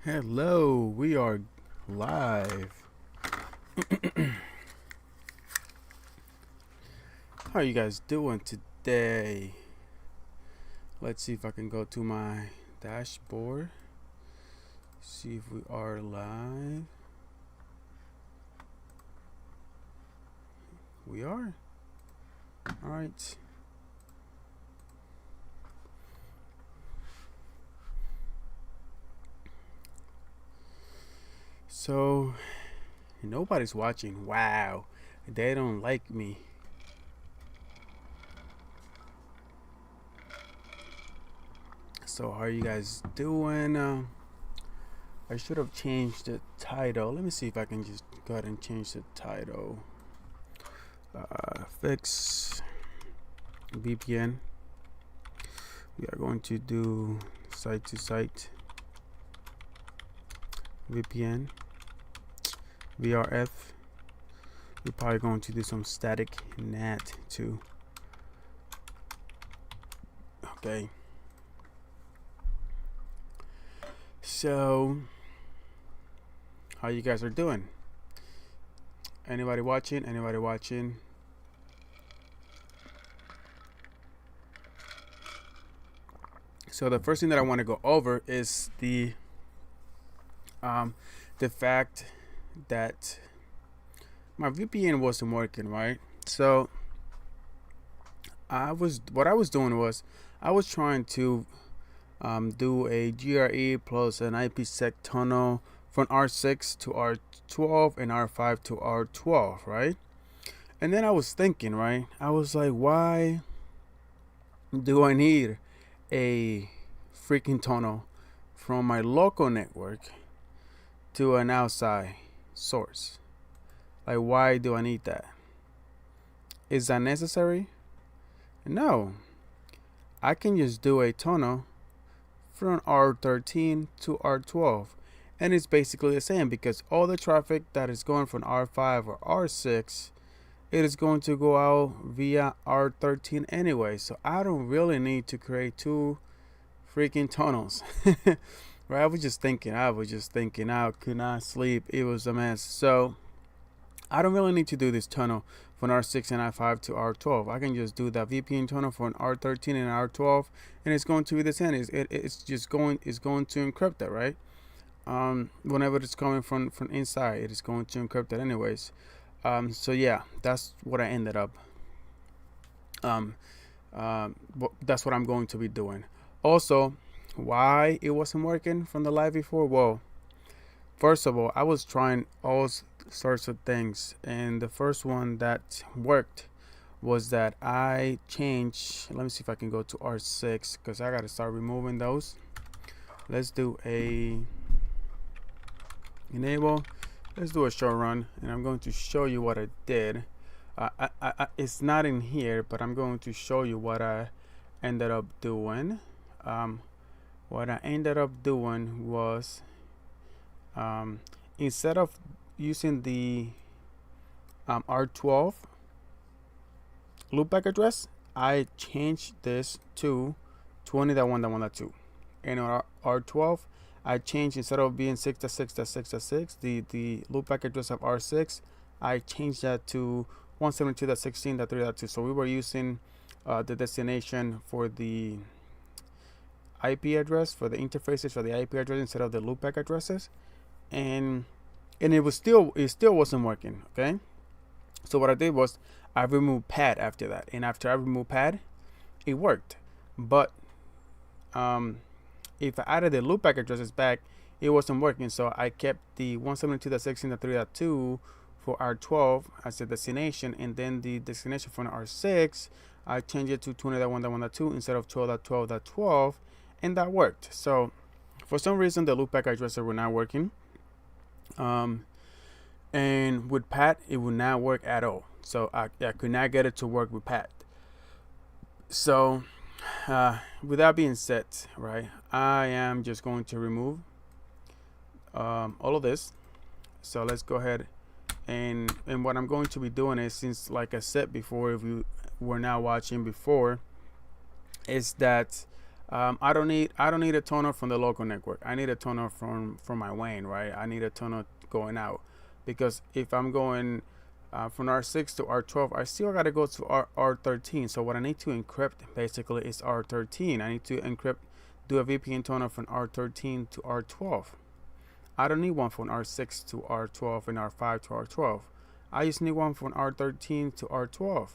Hello, we are live. How are you guys doing today? Let's see if I can go to my dashboard. See if we are live. We are. All right. So, nobody's watching. Wow. They don't like me. So, how are you guys doing? I should have changed the title. Let me see if I can just go ahead and change the title. Fix VPN. We are going to do site to site VPN, VRF. We're probably going to do some static NAT too. Okay. So, how you guys are doing? Anybody watching? Anybody watching? So the first thing that I want to go over is the fact that my VPN wasn't working, right? So what I was doing was I was trying to do a GRE plus an IPsec tunnel from R6 to R12 and R5 to R12, right? And then I was thinking, right? I was like, why do I need a freaking tunnel from my local network to an outside source? Like, why do I need that? Is that necessary? No. I can just do a tunnel from R13 to R12, and it's basically the same because all the traffic that is going from R5 or R6, it is going to go out via R13 anyway. So I don't really need to create two freaking tunnels. Right? I was just thinking. I could not sleep. It was a mess. So I don't really need to do this tunnel from R6 and R5 to R12. I can just do that VPN tunnel from R13 and R12, and it's going to be the same. It's going to encrypt that, right? Whenever it's coming from inside, it is going to encrypt it anyways. So yeah, that's what I ended up. That's what I'm going to be doing. Also, why it wasn't working from the live before? Well, first of all, I was trying all sorts of things, and the first one that worked was that I changed. Let me see if I can go to R6 because I got to start removing those. Let's do a enable. Let's do a short run, and I'm going to show you what I did. It's not in here, but I'm going to show you what I ended up doing. What I ended up doing was instead of using the R12 loopback address, I changed this to 20.1.1.2. And on R12, I changed, instead of being 6.6.6.6, the loopback address of R6, I changed that to 172.16.3.2. So we were using the destination for the IP address, for the interfaces for the IP address instead of the loopback addresses, and it still wasn't working. Okay, so what I did was I removed pad after that, and after I removed pad, it worked. But if I added the loopback addresses back, it wasn't working. So I kept the 172.16.3.2 for R12 as the destination, and then the destination for R6, I changed it to 20.1.1.2 instead of 12.12.12, and that worked. So for some reason the loopback addresses were not working, and with PAT it would not work at all. So I could not get it to work with PAT. So with that being said, right, I am just going to remove all of this. So let's go ahead, and what I'm going to be doing is, since like I said before, if you were not watching before, is that I don't need a toner from the local network. I need a toner from my WAN, right? I need a toner going out, because if I'm going from R6 to R12, I still got to go to R13. So what I need to encrypt basically is R13. I need to encrypt, do a VPN toner from R13 to R12. I don't need one from R6 to R12 and R5 to R12. I just need one from R13 to R12,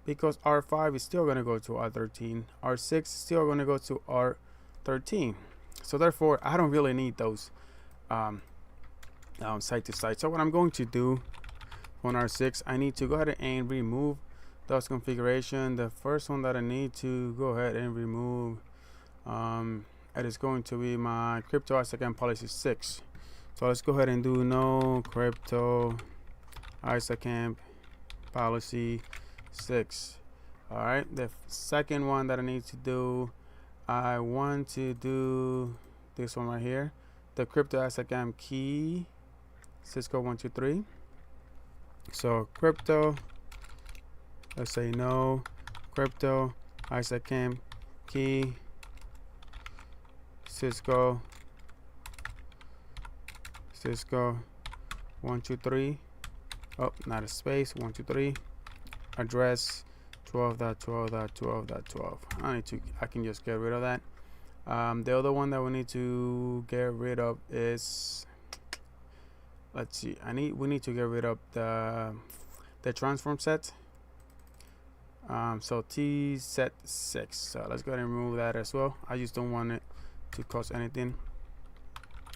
because R5 is still going to go to R13. R6 is still going to go to R13. So therefore, I don't really need those site to site. So what I'm going to do on R6, I need to go ahead and remove those configuration. The first one that I need to go ahead and remove, it is going to be my crypto ISACAM policy 6. So let's go ahead and do no crypto ISACAM policy 6. All right, the second one that I need to do, I want to do this one right here, the crypto ISACAM key Cisco 123. So crypto, let's say no crypto ISACAM key Cisco 123. Oh, not a space, 123. Address 12.12.12.12. I can just get rid of that. The other one that we need to get rid of is, let's see, we need to get rid of the transform set. So T set 6. So let's go ahead and remove that as well. I just don't want it to cause anything.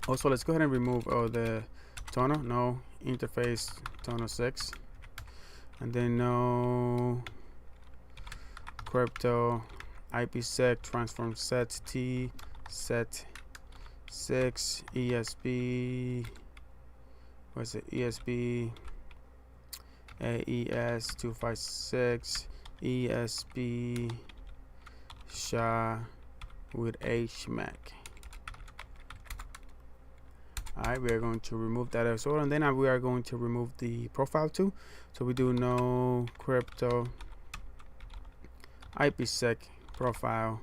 Also, let's go ahead and remove the toner, no interface toner 6, and then no crypto IPsec transform set T set 6 ESB. What's it? ESB AES 256 ESB SHA with HMAC. Alright, we are going to remove that as well, and then we are going to remove the profile too. So we do no crypto IPsec profile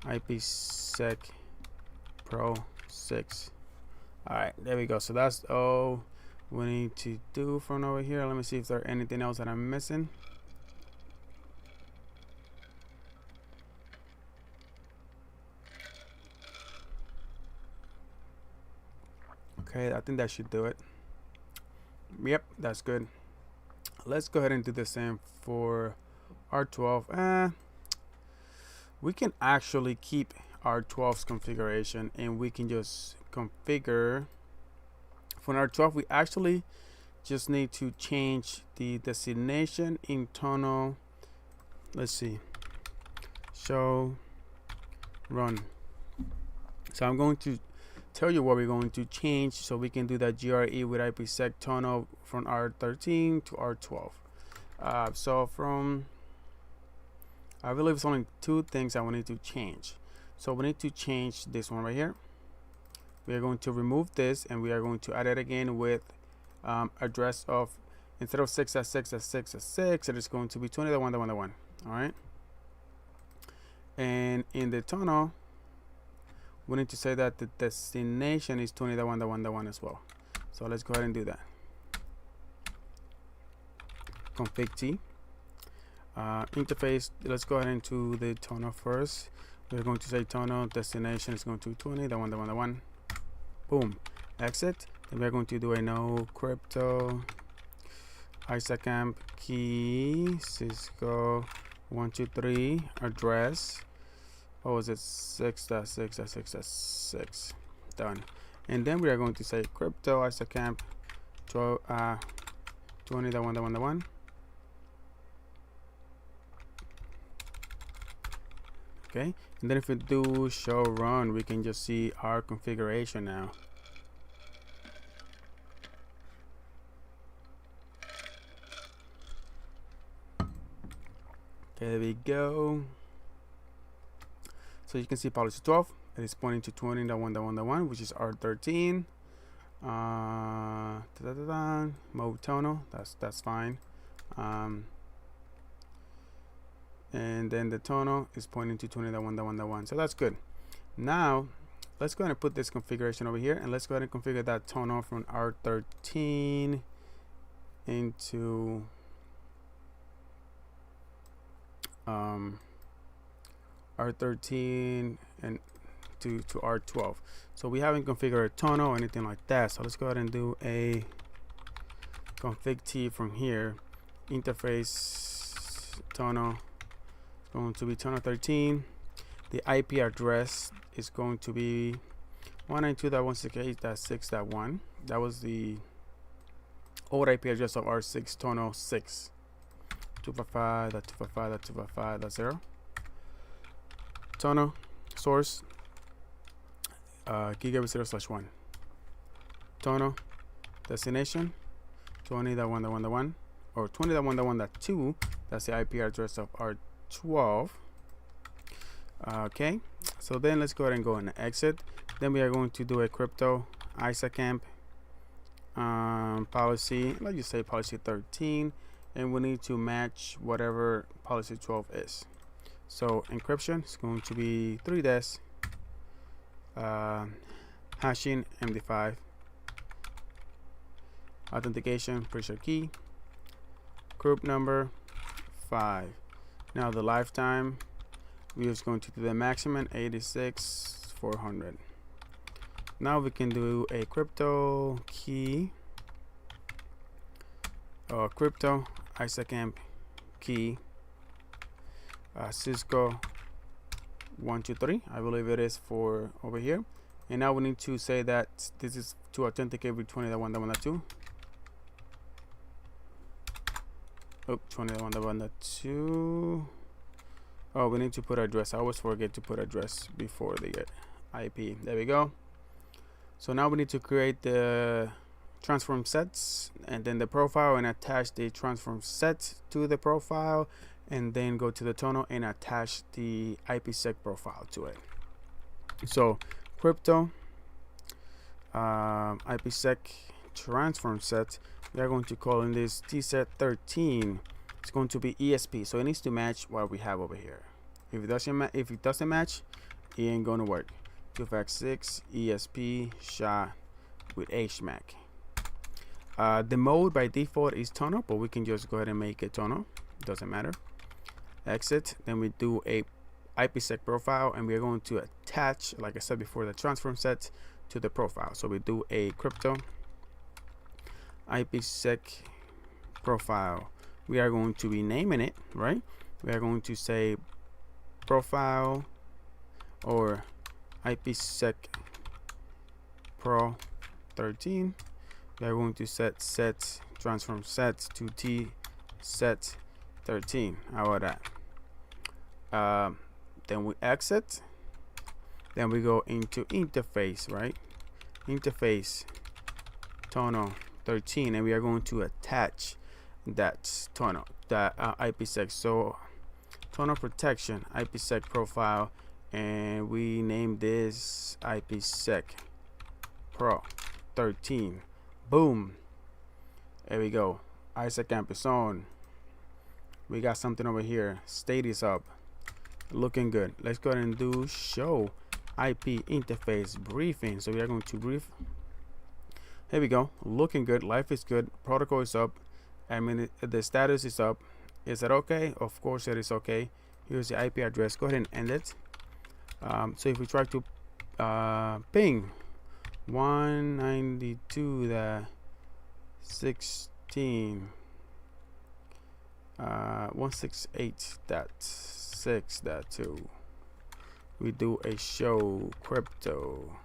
IPsec Pro 6. Alright, there we go. So that's all we need to do from over here. Let me see if there's anything else that I'm missing. Okay, I think that should do it. Yep, that's good. Let's go ahead and do the same for R12. We can actually keep R12's configuration, and we can just configure for R12. We actually just need to change the destination internal. Let's see, show run. So I'm going to tell you what we're going to change so we can do that GRE with IPsec tunnel from R13 to R12. So from, I believe it's only two things I will need to change. So we need to change this one right here. We are going to remove this, and we are going to add it again with address of, instead of 6.6.6.6, it is going to be 20.1.1.1. All right. And in the tunnel, we need to say that the destination is 20.1.1.1 as well. So let's go ahead and do that. Config T. Interface, let's go ahead into the tunnel first. We're going to say tunnel destination is going to 20.1.1.1. Boom. Exit. Then we're going to do a no crypto ISACAM key Cisco 123 address. What was it? 6.6.6.6. Done. And then we are going to say crypto ISACAM 20.1.1.1. Okay, and then if we do show run, we can just see our configuration now. Okay, there we go. So you can see policy 12, it is pointing to 20.1.1.1, which is R13. Mode tonal, that's fine. and then the tunnel is pointing to 20.1.1.1. So that's good. Now let's go ahead and put this configuration over here, and let's go ahead and configure that tunnel from R13 into R13 and to R12. So we haven't configured a tunnel or anything like that. So let's go ahead and do a config T from here. Interface tunnel is going to be tunnel 13. The IP address is going to be 192.168.6.1. That was the old IP address of R6 tunnel 6. 255.255.255.0. Tunnel source gigabit 0/1. Tunnel destination 20.1.1.1 or 20.1.1.2. That's the IP address of R12. Okay, so then let's go ahead and go and exit. Then we are going to do a crypto ISACamp policy. Let's just say policy 13, and we need to match whatever policy 12 is. So encryption is going to be 3 des, hashing MD5, authentication pressure key, group number 5. Now the lifetime, we are going to do the maximum 86,400. Now we can do a crypto key, crypto ISACamp key, Cisco 123, I believe it is for over here. And now we need to say that this is to authenticate with 20.1.1.2. Oh, 20.1.1.2. Oh, we need to put address. I always forget to put address before the IP. There we go. So now we need to create the transform sets and then the profile, and attach the transform set to the profile, and then go to the tunnel and attach the Ipsec profile to it. So crypto Ipsec transform set, we are going to call in this tset13. It's going to be ESP, so it needs to match what we have over here. If it doesn't match, it ain't going to work. 256 ESP SHA with HMAC. The mode by default is tunnel, but we can just go ahead and make it tunnel. Doesn't matter. Exit. Then we do a Ipsec profile, and we are going to attach, like I said before, the transform set to the profile. So we do a crypto Ipsec profile. We are going to be naming it, right? We are going to say profile or Ipsec Pro 13. We are going to set transform set to T set 13. How about that? Then we exit. Then we go into interface, right? Interface tunnel 13, and we are going to attach that tunnel, that Ipsec. So tunnel protection Ipsec profile, and we name this Ipsec Pro 13. Boom. There we go. ISACamp is on. We got something over here. State is up. Looking good. Let's go ahead and do show IP interface briefing. So we are going to brief. Here we go. Looking good. Life is good. Protocol is up. I mean, the status is up. Is that okay? Of course it is okay. Here's the IP address. Go ahead and end it. So if we try to ping 192.16 168.6.2, we do a show crypto.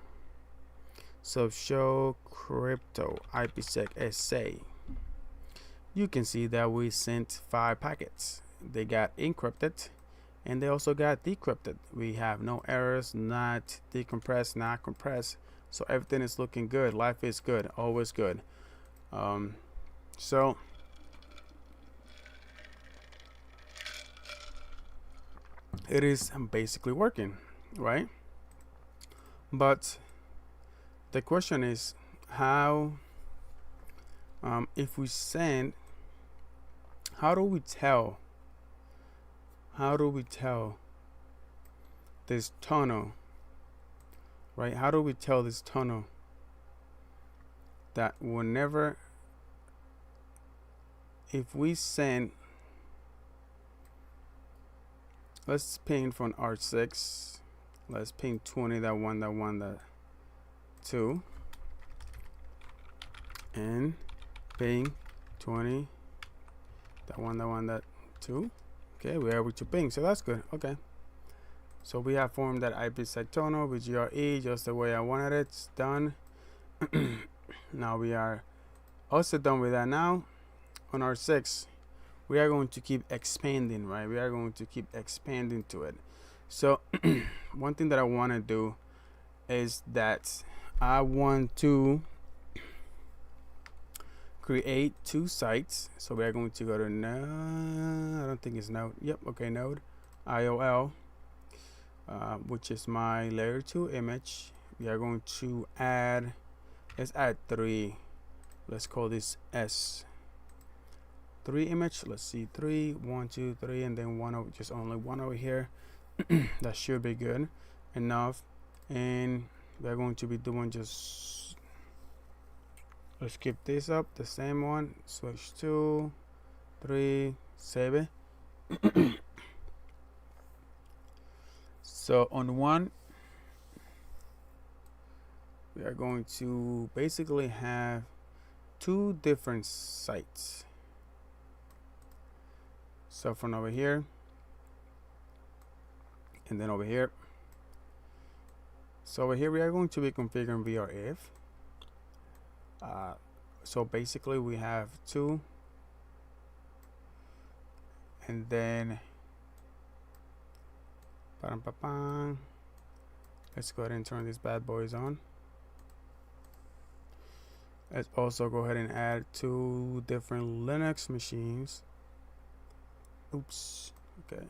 So show crypto Ipsec SA. You can see that we sent 5 packets. They got encrypted and they also got decrypted. We have no errors, not decompressed, not compressed. So everything is looking good. Life is good, always good. So it is basically working, right? But the question is how, if we send, how do we tell how do we tell this tunnel, right? How do we tell this tunnel that whenever, if we send, let's ping from R6, let's ping 20.1.1.2 and ping 20.1.1.2. Okay, we're able to ping, so that's good. Okay, so we have formed that Ipsec tunnel with GRE just the way I wanted it. It's done. Now we are also done with that. Now on R6 we are going to keep expanding, right? We are going to keep expanding to it. So one thing that I want to do is that I want to create 2 sites. So we are going to go to node, I don't think it's node, yep, okay, node IOL, which is my layer 2 image. We are going to add, let's add 3, let's call this S3 image. Let's see, 3, 1, 2, 3, and then one over, just only one over here. That should be good enough. And we're going to be doing just, let's keep this up, the same one, switch 2, 3, save it. So on 1 we are going to basically have 2 different sites. So from over here and then over here. So over here we are going to be configuring VRF. So basically we have 2, and then let's go ahead and turn these bad boys on. Let's also go ahead and add 2 different Linux machines. Oops, okay.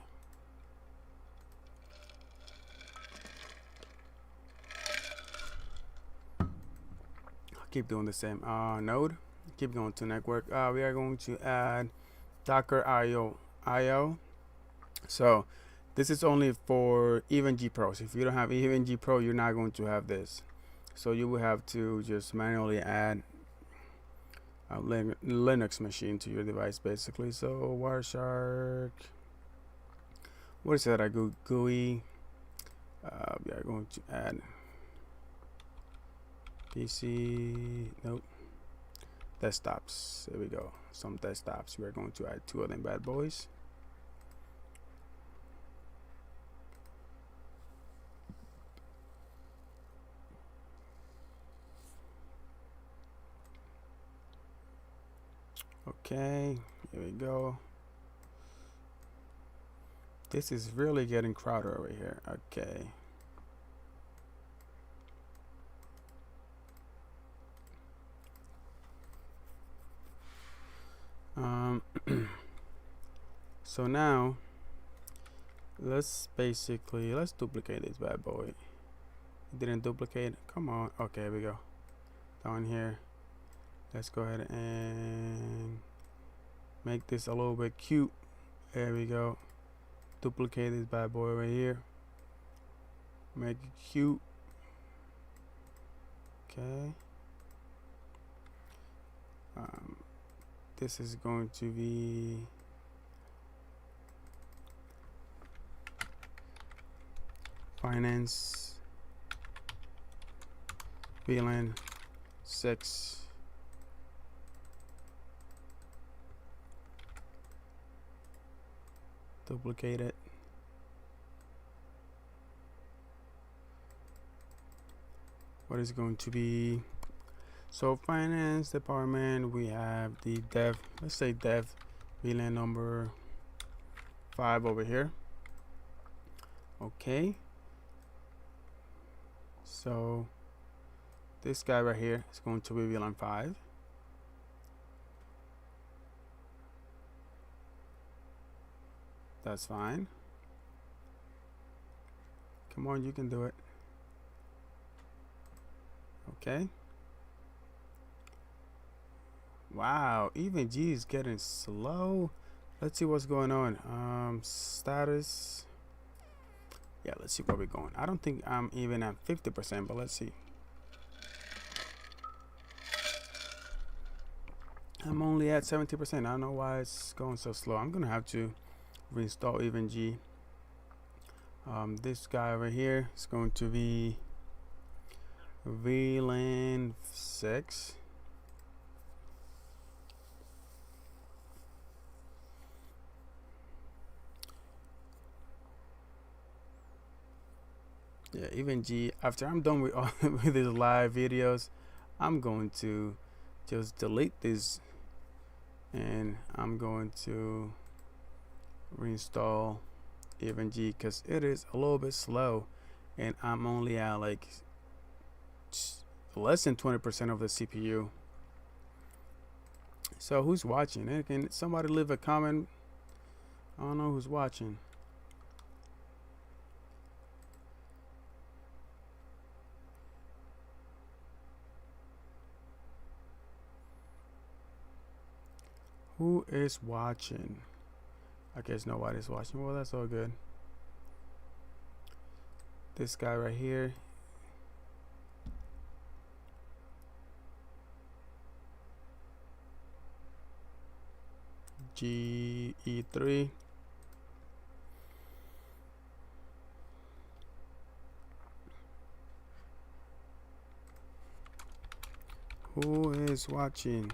Keep doing the same node, keep going to network. We are going to add Docker IO. So this is only for even G Pros. If you don't have even G Pro, you're not going to have this. So you will have to just manually add a Linux machine to your device, basically. So Wireshark, what is that? I go GUI. We are going to add PC, nope, desktops. There we go, some desktops. We are going to add 2 of them bad boys. Okay, here we go. This is really getting crowded over here. Okay. So now let's duplicate this bad boy. It didn't duplicate. Come on. Okay, here we go. Down here, let's go ahead and make this a little bit cute. There we go. Duplicate this bad boy right here, make it cute. Okay. This is going to be finance Vlan 6. Duplicate it. What is going to be, so finance department, we have the dev, let's say dev VLAN number 5 over here. Okay, so this guy right here is going to be VLAN 5. That's fine. Come on, you can do it. Okay. Wow, even G is getting slow. let's see what's going on. Status. Yeah, let's see where we're going. I don't think I'm even at 50%, but let's see. I'm only at 70%. I don't know why it's going so slow. I'm gonna have to reinstall EvenG. This guy over here is going to be Vlan 6. Yeah, EvenG. After I'm done with all with these live videos, I'm going to just delete this, and I'm going to reinstall EvenG because it is a little bit slow, and I'm only at like less than 20% of the CPU. So who's watching? Can somebody leave a comment? I don't know who's watching. Who is watching? I guess nobody's watching. Well, that's all good. This guy right here. GE3. Who is watching?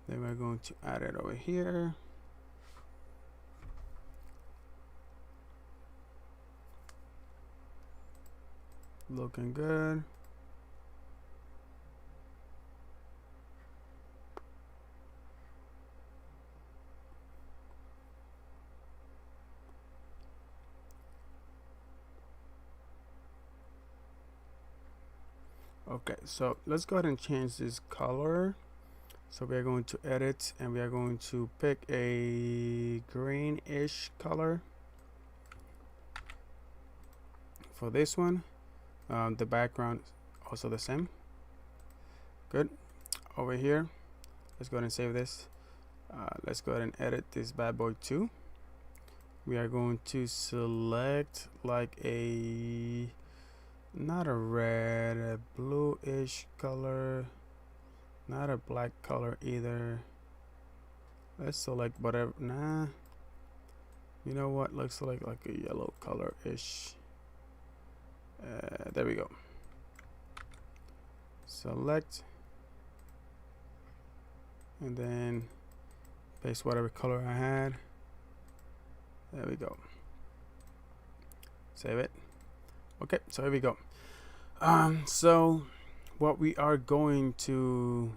Then we're going to add it over here. Looking good. Okay, so let's go ahead and change this color. So we are going to edit, and we are going to pick a greenish color for this one. The background also the same. Good. Over here, let's go ahead and save this. Let's go ahead and edit this bad boy too. We are going to select like a, not a red, a bluish color. Not a black color either. Let's select whatever. Nah. You know what? Looks like a yellow color ish. There we go. Select. And then paste whatever color I had. There we go. Save it. Okay, so here we go. So what we are going to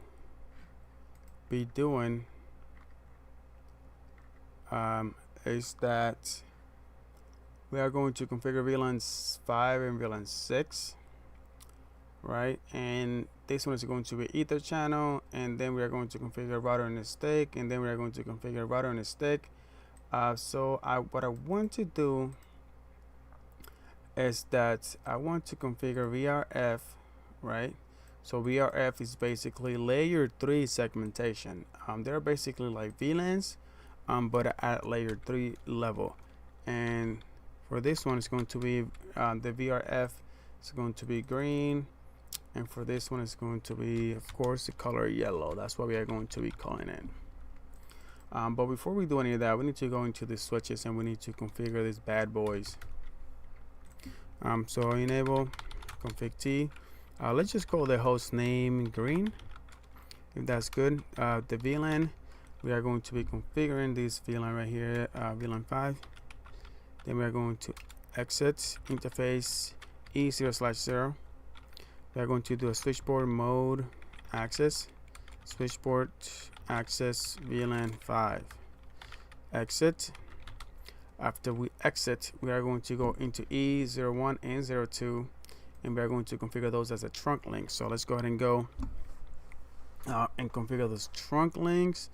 be doing is that we are going to configure VLAN 5 and VLAN 6, right? And this one is going to be Ether channel, and then we are going to configure router and a stick, and then we are going to configure router and a stick. So what I want to do is that I want to configure VRF, right? So VRF is basically layer 3 segmentation. They're basically like VLANs, but at layer 3 level. And for this one, it's going to be the VRF is going to be green, and for this one, it's going to be, of course, the color yellow. That's what we are going to be calling it. But before we do any of that, we need to go into the switches and we need to configure these bad boys. So enable config T. Let's just call the host name green, if that's good. The VLAN, we are going to be configuring this VLAN right here, VLAN 5. Then we are going to exit interface E0/0. We are going to do a switchboard mode access, switchboard access VLAN 5. Exit. After we exit, we are going to go into E01 and 02, and we are going to configure those as a trunk link. So let's go ahead and go and configure those trunk links,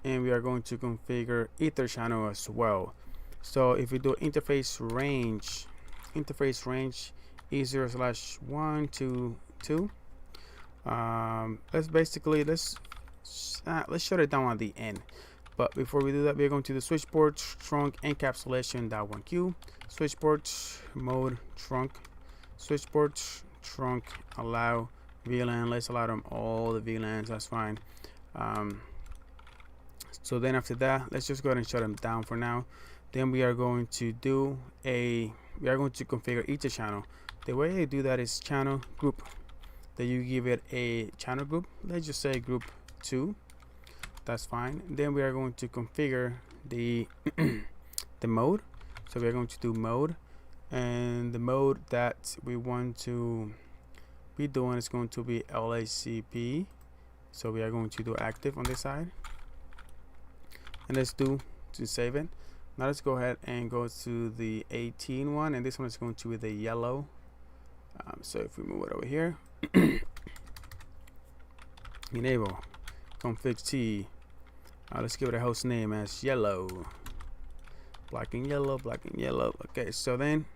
and we are going to configure ether channel as well. So if we do interface range E0/1 to 2, let's shut it down at the end. But before we do that, we're going to the switchboard trunk encapsulation.1q, switchboard mode trunk, switchboard trunk allow VLAN. Let's allow them all the VLANs. That's fine. So then after that, let's just go ahead and shut them down for now. Then we are going to configure each channel. The way I do that is channel group. Then you give it a channel group. Let's just say group 2. That's fine. Then we are going to configure the the mode. So we are going to do mode, and the mode that we want to be doing is going to be LACP. So we are going to do active on this side, and let's do to save it. Now let's go ahead and go to the 18 one, and this one is going to be the yellow. So if we move it over here, enable config T. Let's give it a host name as yellow. Black and yellow, black and yellow. Okay, so then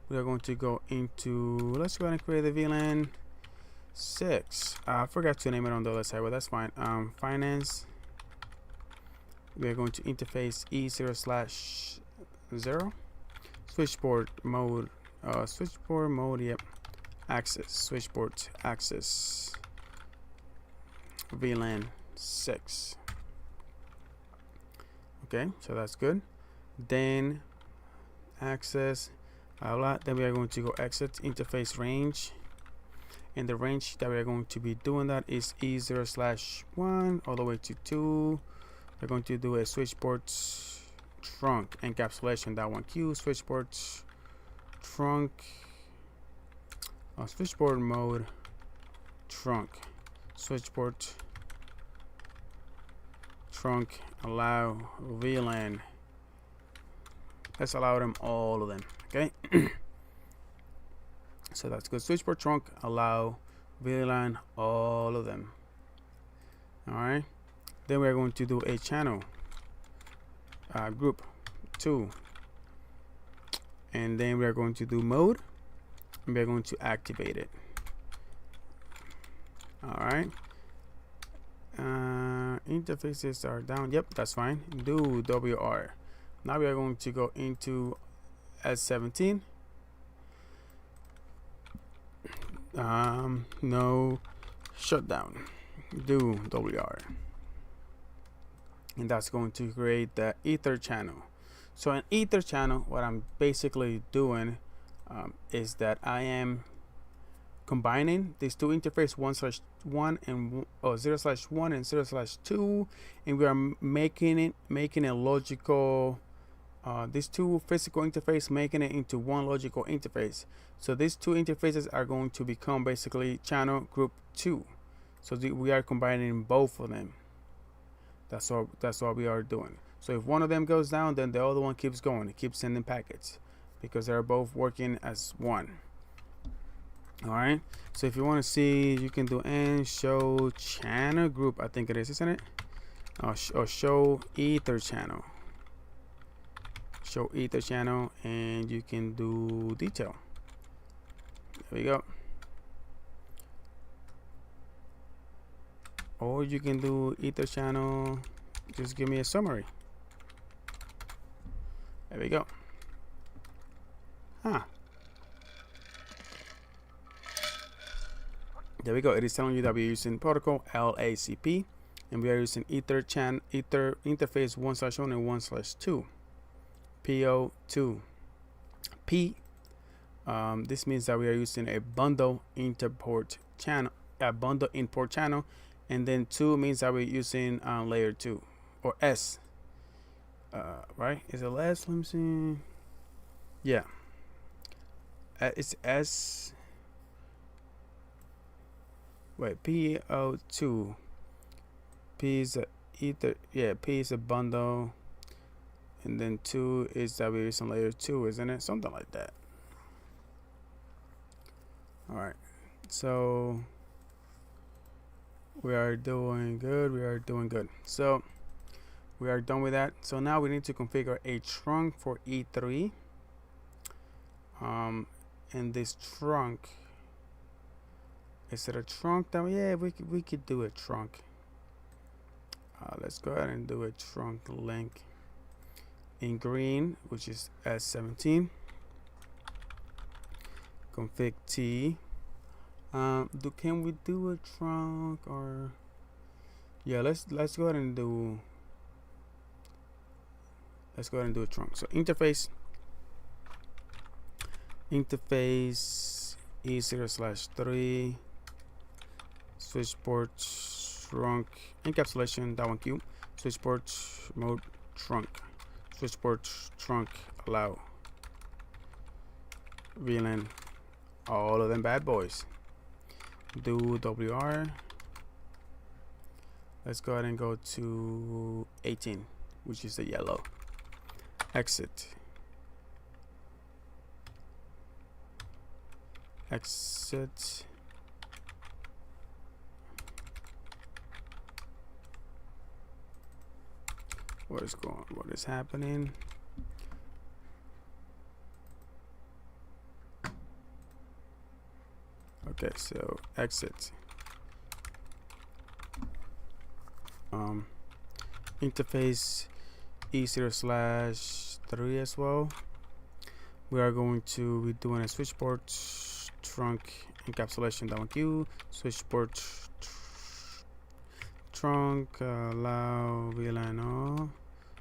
we are going to go into, let's go ahead and create the VLAN 6. I forgot to name it on the other side, but that's fine. Finance. We are going to interface E0/0. Switchboard mode. Yep. Access. Switchboard access. VLAN 6. Okay, so that's good. Then access. Then we are going to go exit interface range, and the range that we are going to be doing that is E0/1 all the way to 2. We're going to do a switchboard trunk encapsulation.1q, switchboard trunk, switchboard mode trunk, switchboard trunk allow VLAN. Let's allow them, all of them. Okay. So that's good. Switchboard trunk allow VLAN, all of them. All right. Then we're going to do a channel group 2, and then we're going to do mode, and we're going to activate it. All right. Interfaces are down. Yep, that's fine. Do WR. Now we are going to go into S17. No shutdown. Do WR. And that's going to create the ether channel. So an ether channel, what I'm basically doing is that I am combining these two interface 1/1 and 0/1 and 0/2, and we are making a logical these two physical interface, making it into one logical interface. So these two interfaces are going to become basically channel group 2. So we are combining both of them. That's what we are doing. So if one of them goes down, then the other one keeps going. It keeps sending packets because they're both working as one. All right. So if you want to see, you can do and show channel group. I think it is, isn't it? Or show ether channel. Show ether channel, and you can do detail. There we go. Or you can do ether channel. Just give me a summary. There we go. There we go. It is telling you that we're using protocol LACP, and we are using ether interface 1/1 and 1/2. PO2 P. This means that we are using a bundle import channel, and then 2 means that we're using layer 2 or S. Right? Is it S? Let me see. Yeah. It's S. Wait, PO2. P is a ether. Yeah, P is a bundle. And then 2 is that we're using layer 2, isn't it? Something like that. All right. So We are doing good. We are doing good. So we are done with that. So now we need to configure a trunk for E3. And this trunk, is it a trunk? That yeah, we could do a trunk. Let's go ahead and do a trunk link in green, which is S17. Config T. Can we do a trunk or yeah? Let's go ahead and do. Let's go ahead and do a trunk. So interface E0/3 switch port trunk encapsulation .1q switch port mode trunk switch port trunk allow VLAN, all of them bad boys. Do WR. Let's go ahead and go to 18, which is the yellow. Exit. Exit. What is happening? Okay, so exit. Interface E0/3 as well. We are going to be doing a switch port trunk encapsulation .1q switch port trunk allow VLAN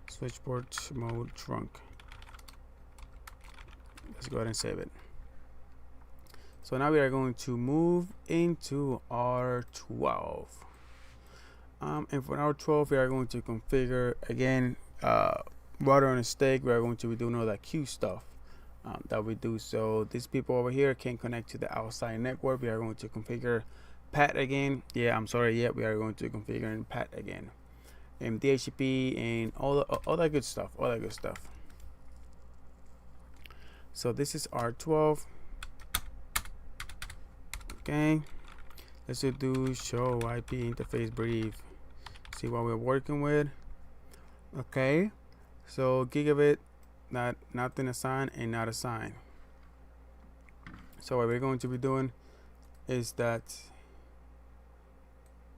switch port mode trunk. Let's go ahead and save it. So now we are going to move into R12. And for R12, we are going to configure again router on a stick. We are going to be doing all that Q stuff that we do. So these people over here can connect to the outside network. We are going to configure PAT again. Yeah, I'm sorry. Yeah, we are going to configure in PAT again, and Dhcp and all that good stuff. All that good stuff. So this is R12. Okay, let's do show IP interface brief. See what we're working with. Okay, so gigabit, nothing assigned and not assigned. So what we're going to be doing is that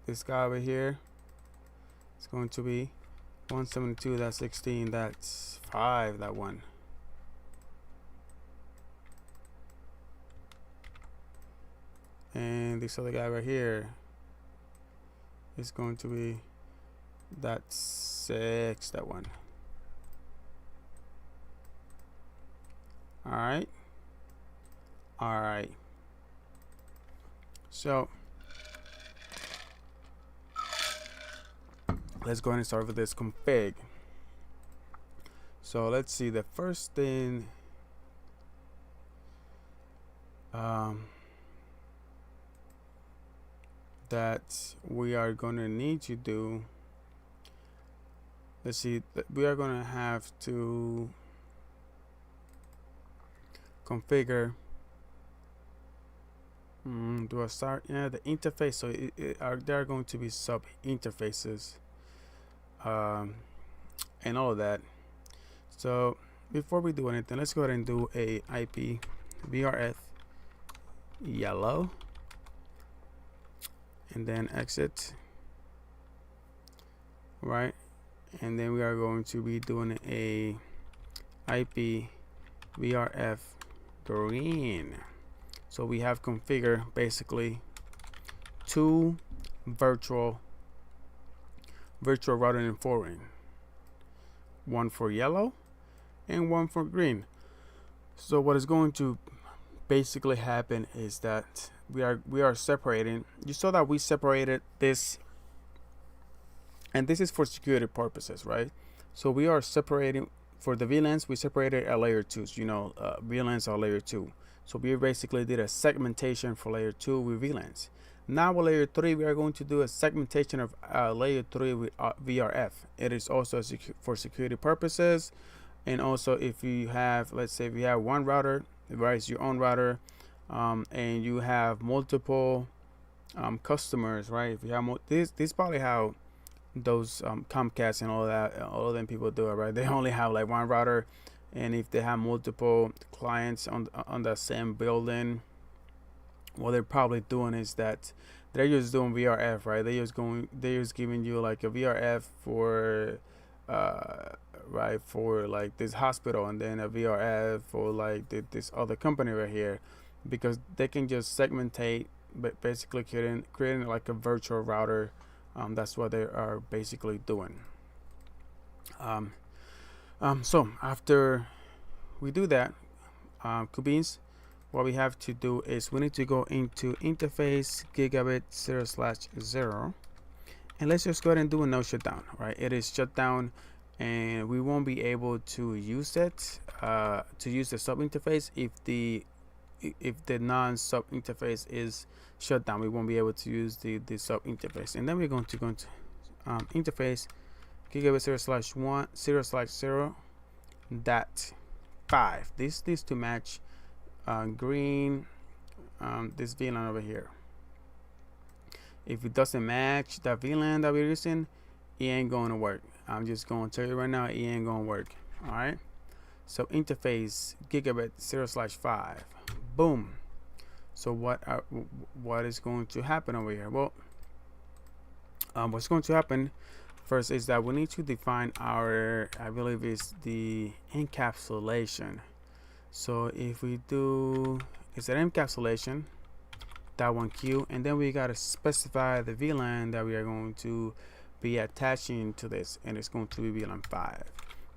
this guy over here is going to be 172.16.5. That one. And this other guy right here is going to be that 6, that one. All right. So let's go ahead and start with this config. So let's see, the first thing that we are going to need to do, let's see, we are going to have to configure do a start, yeah, the interface. So there are going to be sub interfaces and all of that. So before we do anything, let's go ahead and do a IP VRF yellow and then exit, right? And then we are going to be doing a IP VRF green. So we have configured basically 2 virtual routing and forwarding, one for yellow and one for green. So what is going to basically happen is that we are separating. You saw that we separated this, and this is for security purposes, right? So we are separating for the VLANs. We separated at layer 2s. You know, VLANs are layer 2. So we basically did a segmentation for layer 2 with VLANs. Now with layer 3, we are going to do a segmentation of layer 3 with VRF. It is also for security purposes, and also if you have, let's say, if you have one router, right, it's your own router, and you have multiple customers, right? If you have more, this probably how those Comcast and all that, all of them people do it, right? They only have like one router, and if they have multiple clients on the same building, what they're probably doing is that they're just doing VRF, right? They're just giving you like a VRF for, right, for like this hospital, and then a VRF for like this other company right here, because they can just segmentate, but basically creating like a virtual router. That's what they are basically doing. So after we do that, Kubins, what we have to do is we need to go into interface gigabit 0/0, and let's just go ahead and do a no shutdown, right? It is shut down, and we won't be able to use it, to use the sub interface if the non sub interface is shut down. We won't be able to use the sub interface, and then we're going to go into interface gigabit 0/1 0/0.5. This needs to match green, this VLAN over here. If it doesn't match the VLAN that we're using, it ain't going to work. I'm just going to tell you right now, it ain't going to work. All right. So interface gigabit 0/5. Boom. So what is going to happen over here? Well, what's going to happen first is that we need to define our, I believe is the encapsulation. So if we do, it's an encapsulation, that one Q, and then we got to specify the VLAN that we are going to be attaching to this, and it's going to be VLAN 5.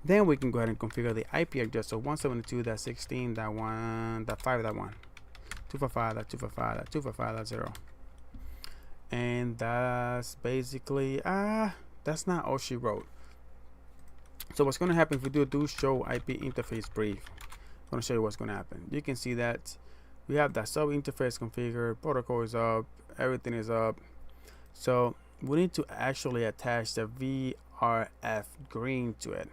Then we can go ahead and configure the IP address. So 172.16.1.5.1, 255.255.255.0, and that's basically that's not all she wrote. So what's going to happen if we do show IP interface brief? I'm going to show you what's going to happen. You can see that we have that sub interface configured, protocol is up, everything is up. So we need to actually attach the VRF green to it,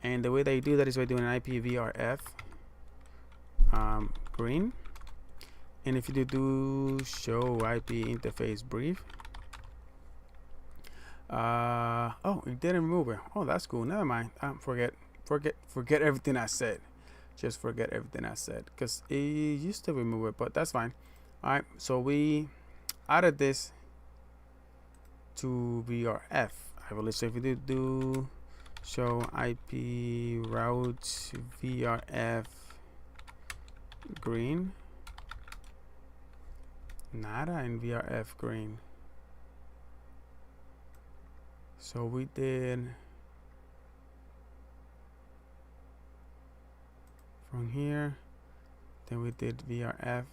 and the way they do that is by doing an IP VRF green. And if you do show IP interface brief, oh, it didn't remove it. Oh, that's cool. Never mind. Forget everything I said. Just forget everything I said, because it used to remove it, but that's fine. All right, so we added this to VRF, I believe. So if we do show IP route VRF green, nada in VRF green. So we did from here, then we did VRF,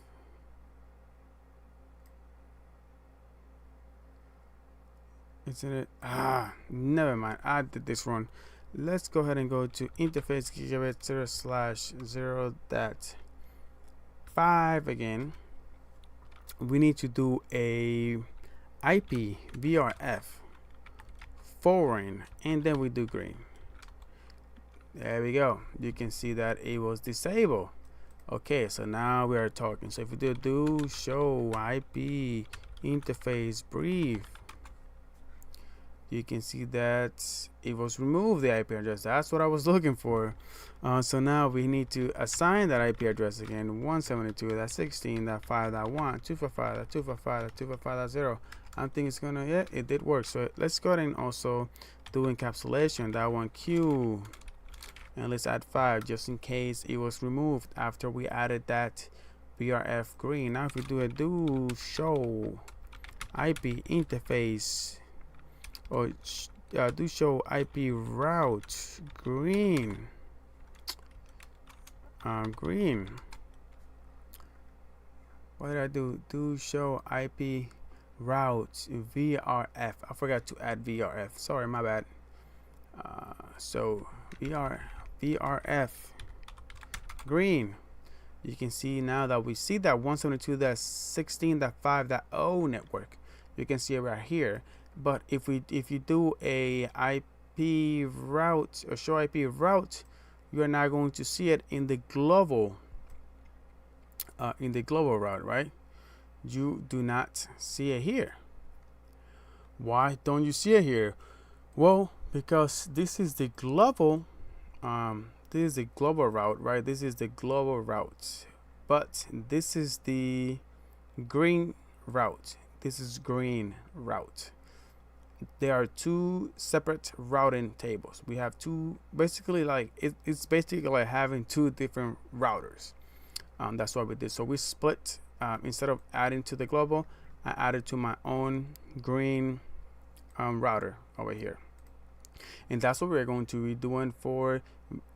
isn't it? Never mind, I did this wrong. Let's go ahead and go to interface gigabit 0/0.5 again. We need to do a IP VRF foreign, and then we do green. There we go. You can see that it was disabled. Okay, so now we are talking. So if we do show IP interface brief, you can see that it was removed, the IP address. That's what I was looking for. So now we need to assign that IP address again, 172.16.5.1, 255.255.255.0. I think it's gonna, yeah, it did work. So let's go ahead and also do encapsulation, that one Q, and let's add 5 just in case it was removed after we added that VRF green. Now if we do a do show IP interface, or do show IP route green, green. What did I do? Do show IP route VRF. I forgot to add VRF. Sorry, my bad. So VRF green. You can see now that we see that 172.16.5.0 network. You can see it right here. But if you do a IP route or show IP route, you are not going to see it in the global route, right? you do not see it here. Why don't you see it here? Well, because this is the global route, right? This is the global route, but this is the green route. This is green route. There are two separate routing tables. We have two, basically like it's basically like having two different routers. That's what we did. So we split, instead of adding to the global, I added to my own green router over here. And that's what we're going to be doing for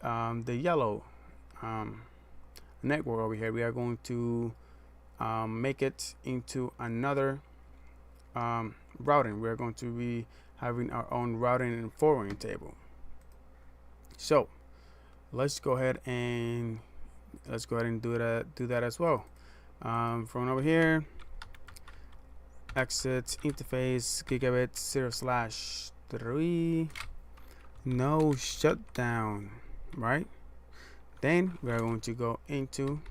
the yellow network over here. We are going to make it into another routing. We're going to be having our own routing and forwarding table. So let's go ahead and do that as well. From over here, exit interface gigabit 0/3, no shutdown, right? Then we are going to go into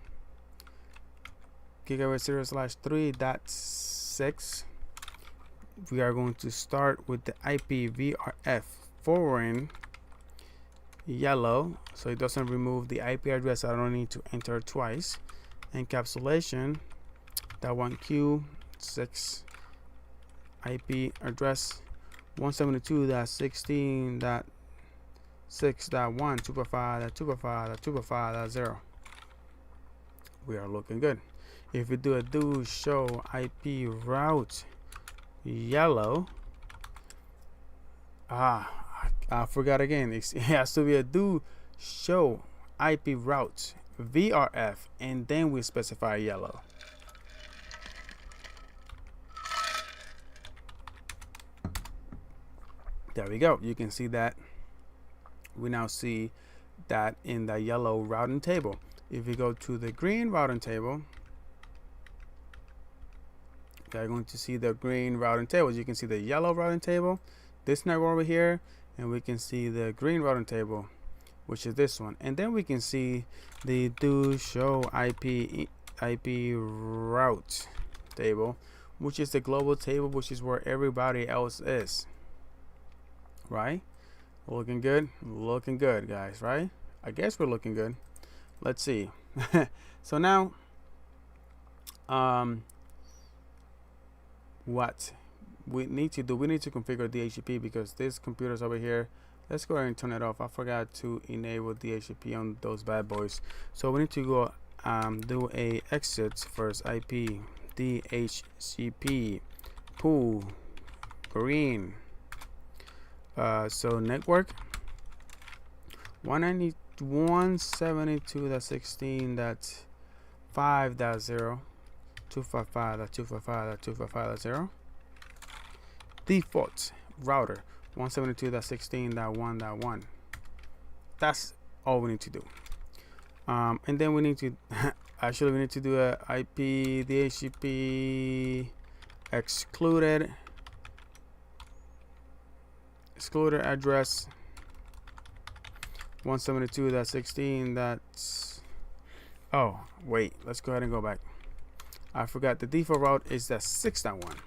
gigabit 0/3.6. We are going to start with the IP VRF forwarding yellow, so it doesn't remove the IP address. I don't need to enter twice. Encapsulation .1Q6 IP address 172.16.6.1 We are looking good. If we do a do show IP route yellow, I forgot again. It has to be a do show IP route VRF, and then we specify yellow. There we go. You can see that. We now see that in the yellow routing table. If we go to the green routing table, we're going to see the green routing table. You can see the yellow routing table, this network over here, and we can see the green routing table, which is this one. And then we can see the do show IP route table, which is the global table, which is where everybody else is. Right? Looking good? Looking good, guys, right? I guess we're looking good. Let's see. So now, what we need to do, we need to configure DHCP, because this computer's over here. Let's go ahead and turn it off. I forgot to enable DHCP on those bad boys. So we need to go do a exit first. IP DHCP pool green. So network 172.16.5.0 255.255.255.0 default router 172.16.1.1. That's all we need to do. And then we need to actually we need to do a IP DHCP excluded address 172.16. Oh wait, let's go ahead and go back. I forgot the default route is the 6.1.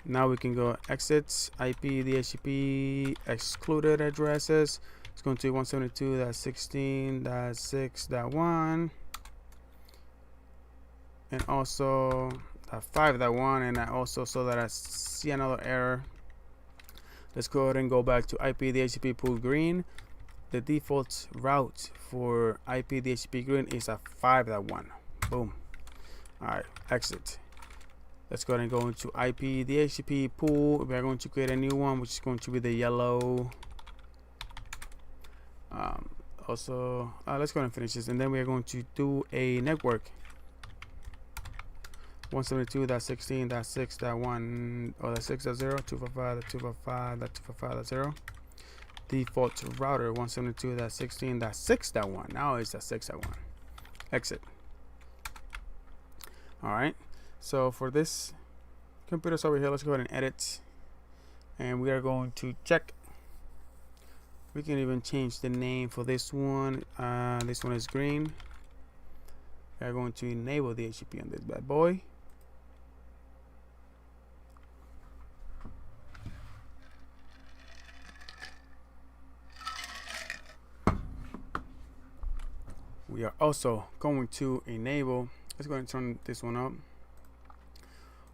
Now we can go exit IP DHCP excluded addresses. It's going to be 172.16.6.1 and also 5.1. and I also saw that I see another error. Let's go ahead and go back to IP DHCP pool green. The default route for IP DHCP green is a 5.1. Boom. All right, exit. Let's go ahead and go into IP DHCP pool. We're going to create a new one, which is going to be the yellow. Let's go ahead and finish this, and then we are going to do a network 172.16.6.1 or the 6.0 255.255.255.0 default router 172.16.6.1. Now it's a 6.1. Exit. All right, so for this computer over here, let's go ahead and edit, and we are going to check. We can even change the name for this one. This one is green. We are going to enable the DHCP on this bad boy. we are also going to enable, let's go ahead and turn this one up.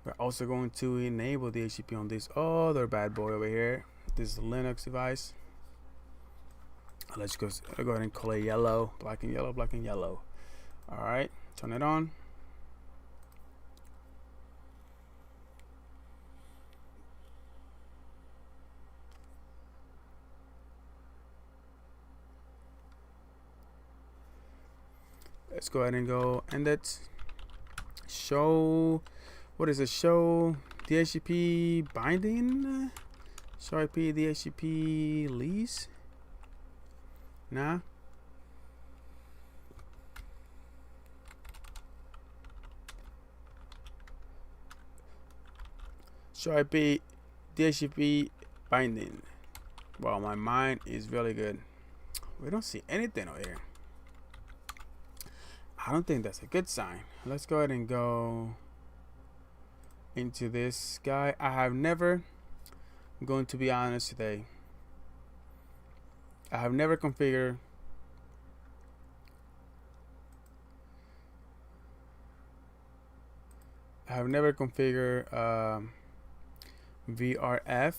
We're also going to enable the DHCP on this other bad boy over here, this Linux device. Let's go ahead and call it yellow, black and yellow, black and yellow. All right, turn it on. Let's go ahead and go end it. Show, what is it? Show DHCP binding. Show IP DHCP lease. Nah. Show IP DHCP binding. Wow, my mind is really good. We don't see anything over here. I don't think that's a good sign. Let's go ahead and go into this guy. I'm going to be honest today, I have never configured VRF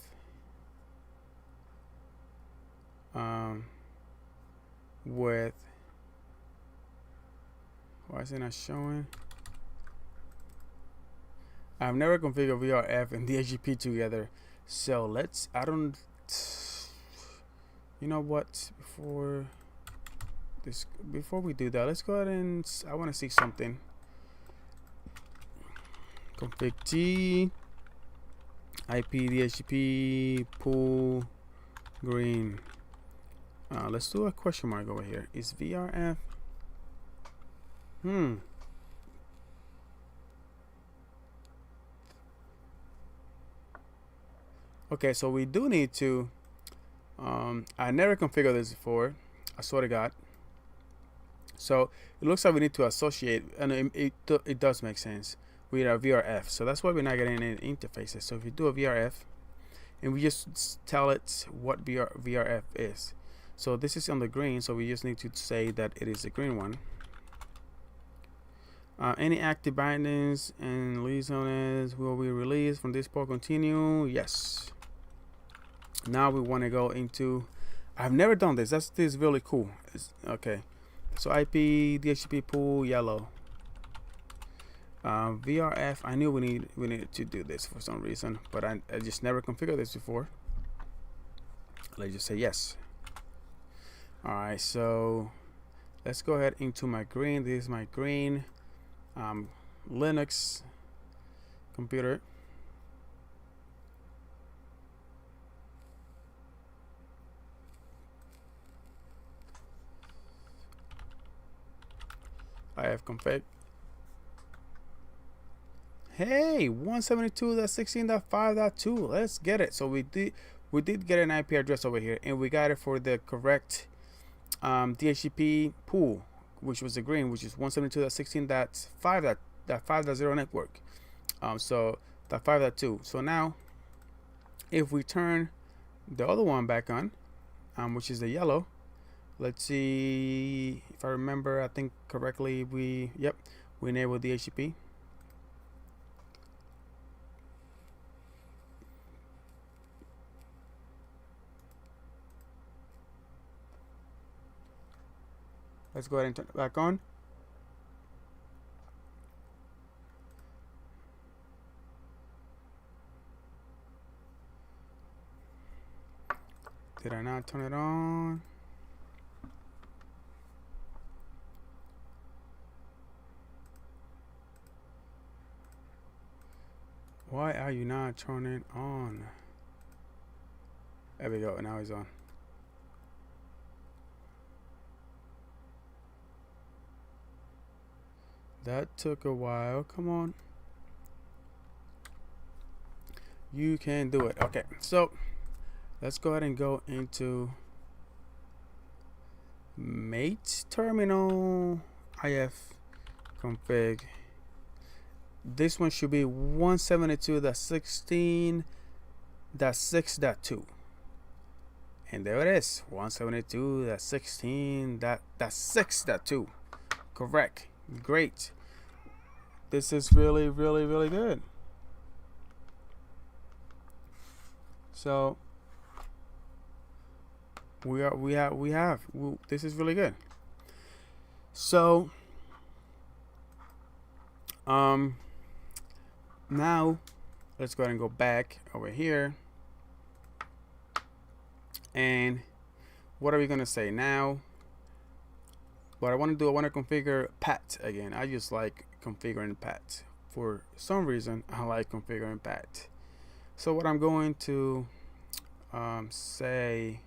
with, why is it not showing? I've never configured VRF and DHCP together. So let's, you know what, before we do that, let's go ahead and, I want to see something. Config T IP DHCP pool green. Let's do a question mark over here. Is VRF okay, so we do need to I never configured this before, I swear to God. So it looks like we need to associate, and it does make sense with our VRF. So that's why we're not getting any interfaces. So if you do a VRF and we just tell it what VRF is, so this is on the green, so we just need to say that it is the green one. Any active bindings and lease owners will be released from this port. Continue. Yes. Now we want to go into, I've never done this. This is really cool. Okay. So IP DHCP pool yellow. VRF. I knew we needed to do this for some reason, but I just never configured this before. Let's just say yes. All right. So let's go ahead into my green. This is my green Linux computer. I have config. Hey, 172.16.5.2. Let's get it. So we did get an IP address over here, and we got it for the correct DHCP pool, which was the green, which is 172.16.5.0 network. So that 5.2. So now, if we turn the other one back on, which is the yellow, let's see if I remember. I think correctly. We enabled DHCP. Let's go ahead and turn it back on. Did I not turn it on? Why are you not turning it on? There we go. Now he's on. That took a while. Come on. You can do it. Okay, so let's go ahead and go into mate terminal if config. This one should be 172.16.6.2. And there it is, 172.16.6.2. Correct. Great. This is really, really, really good. So this is really good. So now let's go ahead and go back over here. And what are we gonna say now? What I want to do, I want to configure PAT again. I just like configuring PAT. For some reason, I like configuring PAT. So what I'm going to say,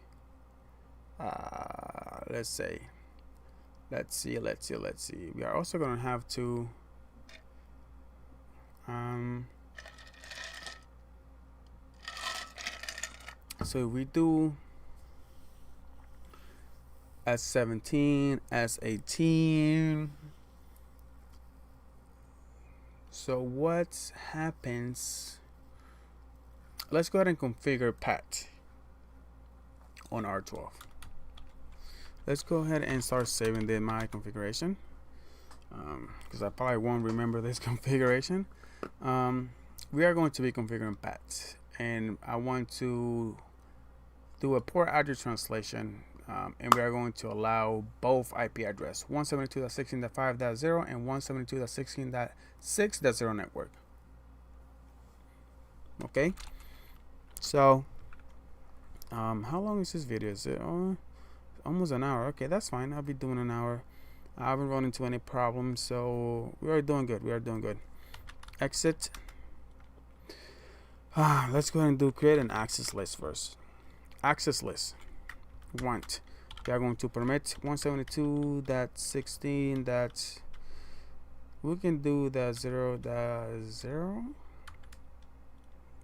let's see. We are also going to have to so we do S17, S18. So what happens? Let's go ahead and configure PAT on R12. Let's go ahead and start saving my configuration, because I probably won't remember this configuration. We are going to be configuring PAT, and I want to do a port address translation, and we are going to allow both IP address 172.16.5.0 and 172.16.6.0 network. Okay, so how long is this video? Is it almost an hour? Okay, that's fine. I'll be doing an hour. I haven't run into any problems, so we are doing good. Exit. Let's go ahead and create an access list first. Access list. Want. We are going to permit 172.16. We can do the 0.0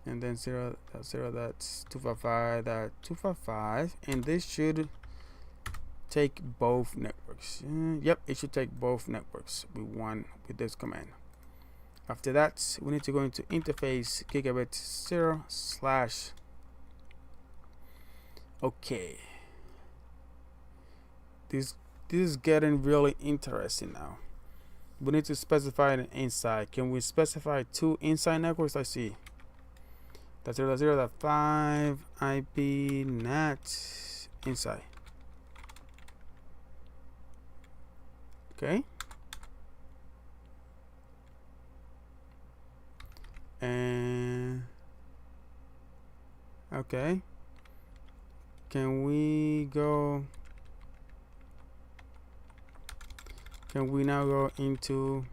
and then 0.0.255.255, and this should take both networks. Yep, it should take both networks with this command. After that, we need to go into interface gigabit 0 / okay. This is getting really interesting now. We need to specify an inside. Can we specify 2 inside networks? Let's see. That's 0.0.5 IP NAT inside. Okay. And okay. Can we now go into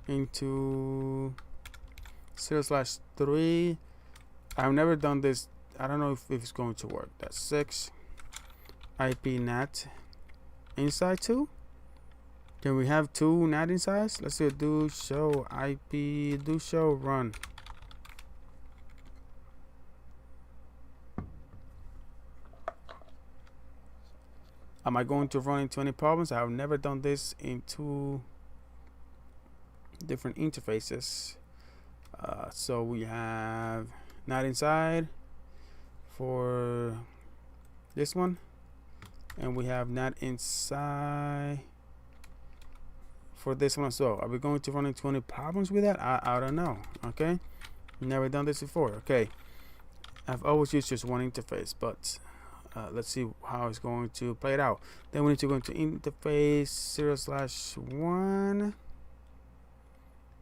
0/3? I've never done this. I don't know if it's going to work. That's 6 IP NAT inside 2. Can we have 2 NAT insides? Let's do show IP, do show run. Am I going to run into any problems? I have never done this in 2 different interfaces. So we have NAT inside for this one, and we have NAT inside for this one as well. Are we going to run into any problems with that? I don't know. Okay, never done this before. Okay, I've always used just one interface, but let's see how it's going to play it out. Then we need to go into interface 0/1,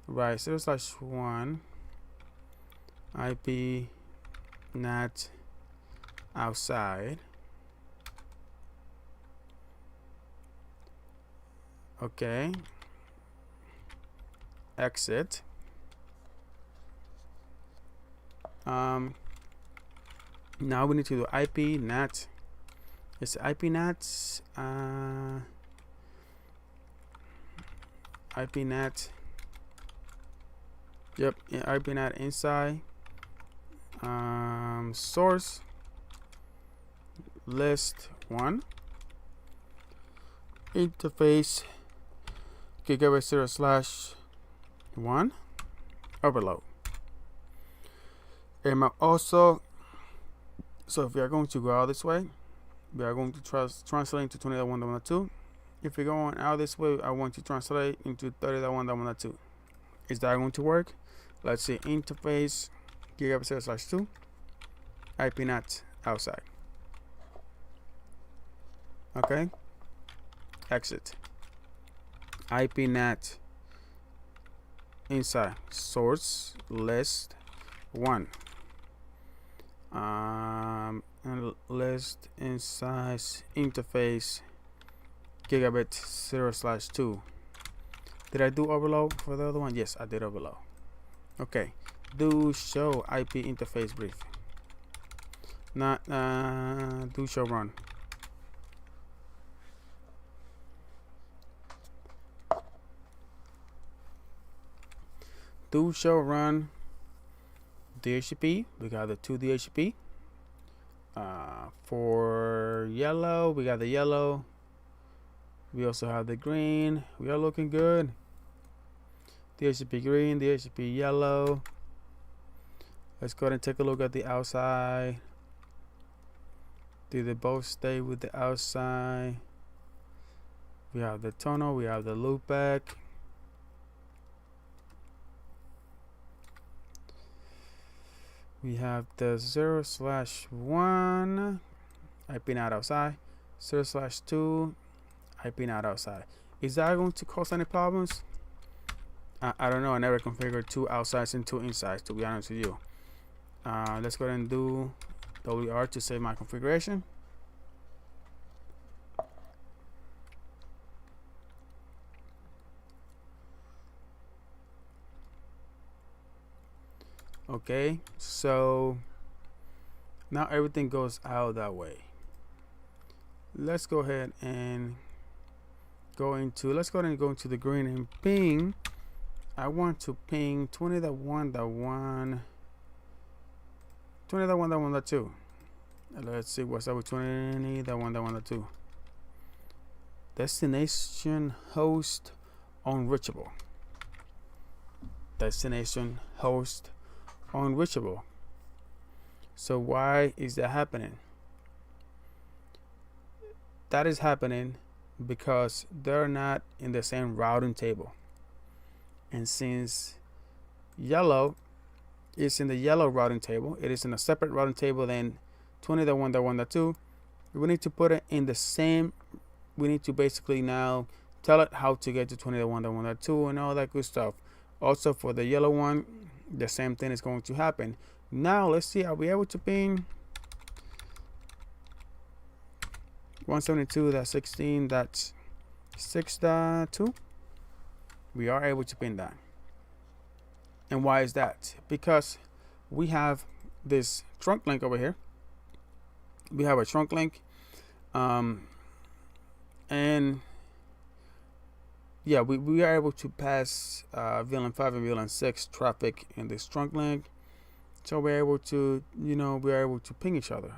right? 0/1 IP NAT outside. Okay. Exit. Now we need to do IP NAT. It's IP NAT. IP NAT. Yep, IP NAT inside. Source list 1. Interface gigabit 0/1 overload. And also, so if we are going to go out this way, We are going to translate into 20.1.2. If you're going out this way, I want to translate into 30.1.2. Is that going to work? Let's see, interface gigabit/2 IP NAT outside. Okay, exit. IP NAT inside source list 1 and list inside interface gigabit 0/2. Did I do overload for the other one? Yes, I did overload. Okay, do show IP interface brief, not do show run. Do show run DHCP. We got the 2 DHCP. For yellow, we got the yellow. We also have the green. We are looking good. DHCP green, DHCP yellow. Let's go ahead and take a look at the outside. Do they both stay with the outside? We have the tunnel, we have the loopback. We have the 0/1 IP NAT outside, 0/2 IP NAT outside. Is that going to cause any problems? I don't know. I never configured 2 outsides and 2 insides, to be honest with you. Let's go ahead and do WR to save my configuration. Okay, so now everything goes out that way. Let's go ahead and go into the green and ping. I want to ping 20.1.1, 20.1.1.2. Let's see what's up with 20.1.1.2. Destination host unreachable. Destination host unreachable. So why is that happening? That is happening because they're not in the same routing table. And since yellow is in the yellow routing table, it is in a separate routing table than 20.1.1.2. We need to put it in the same. We need to basically now tell it how to get to 20.1.1.2 and all that good stuff. Also for the yellow one, the same thing is going to happen. Now let's see, are we able to ping 172.16.6.2? We are able to pin that. And why is that? Because we have this trunk link over here. We have a trunk link. And yeah, we are able to pass VLAN 5 and VLAN 6 traffic in this trunk link. So we're able to, we're able to ping each other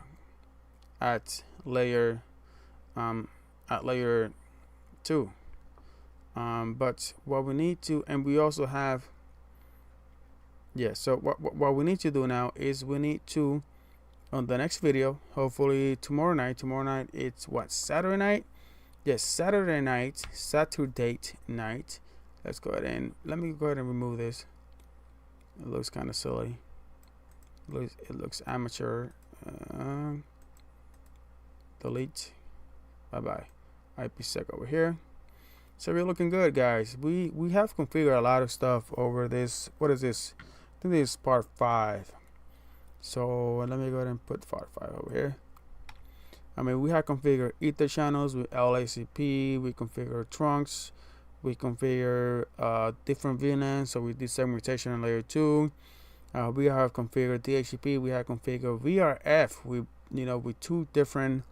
at layer 2. But what we need to, and we also have, so what we need to do now is we need to, on the next video, hopefully tomorrow night, it's what, Saturday night? Yes, Saturday night. Let's go ahead and, let me go ahead and remove this. It looks kind of silly. It looks amateur. Delete. Bye-bye. IPsec over here. So we're looking good, guys. We have configured a lot of stuff over this. What is this? I think this is part 5. So let me go ahead and put part 5 over here. I mean, we have configured Ether channels with LACP. We configure trunks. We configure different VLANs. So we did segmentation in layer 2. We have configured DHCP. We have configured VRF. With 2 different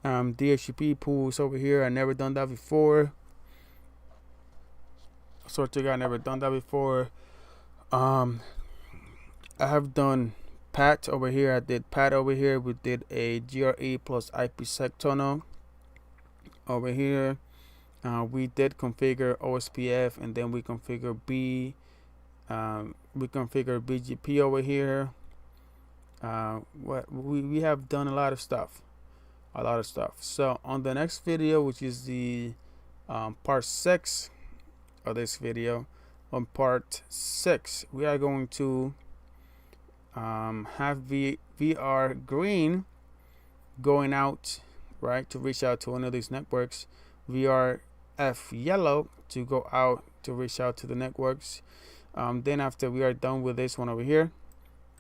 DHCP pools over here. I never done that before. I never done that before. I have done PAT over here. I did PAT over here. We did a GRE plus IPsec tunnel over here. We did configure OSPF, and then we configure BGP over here. We have done a lot of stuff. a lot of stuff. So on the next video, which is the part 6 of this video, on part 6 we are going to have VR green going out, right, to reach out to one of these networks, VRF yellow to go out to reach out to the networks. Then after we are done with this one over here,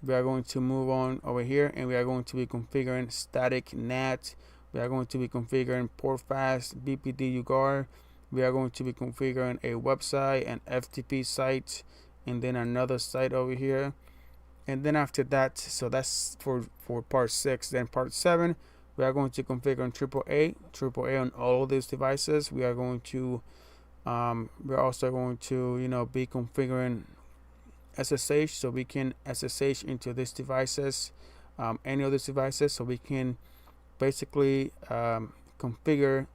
we are going to move on over here, and we are going to be configuring static NAT. We are going to be configuring port fast, BPD UGAR. We are going to be configuring a website, an FTP site, and then another site over here. And then after that, so that's for part 6. Then part 7, we are going to configure AAA on all of these devices. We are going to we're also going to be configuring SSH, so we can SSH into these devices, any of these devices, so we can basically configure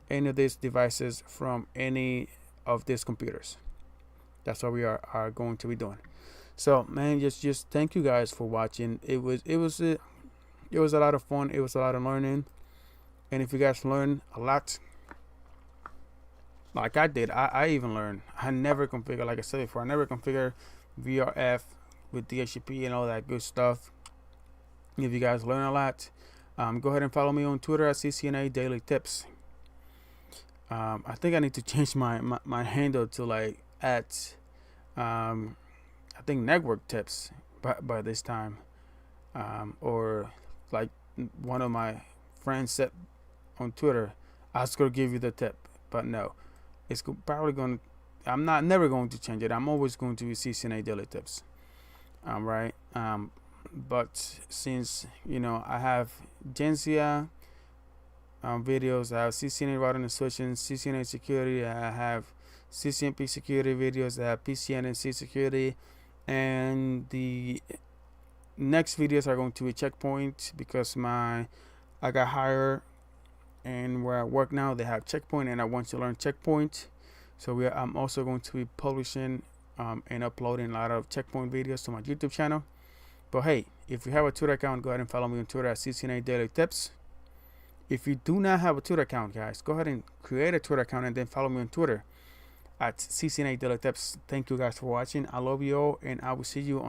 any of these devices from any of these computers. That's what we are going to be doing. So man, just thank you guys for watching. It was a lot of fun. It was a lot of learning, and if you guys learn a lot like I did, I even learned. I never configure, like I said before, I never configure VRF with Dhcp and all that good stuff. If you guys learn a lot, go ahead and follow me on Twitter at CCNA Daily Tips. I think I need to change my handle to like at I think network tips by this time, or like one of my friends said on Twitter, I was gonna give you the tip, but no, it's probably going to, I'm never going to change it. I'm always going to be CCNA Daily Tips, right? But since I have Gencia videos, I have CCNA routing and switching, CCNA security, I have CCNP security videos, I have PCNC security, and the next videos are going to be checkpoint, because I got hired, and where I work now they have checkpoint, and I want to learn checkpoint. So I'm also going to be publishing and uploading a lot of checkpoint videos to my YouTube channel. But hey, if you have a Twitter account, go ahead and follow me on Twitter at CCNA Daily Tips. If you do not have a Twitter account, guys, go ahead and create a Twitter account and then follow me on Twitter at CCNA Daily Tips. Thank you guys for watching. I love you all, and I will see you on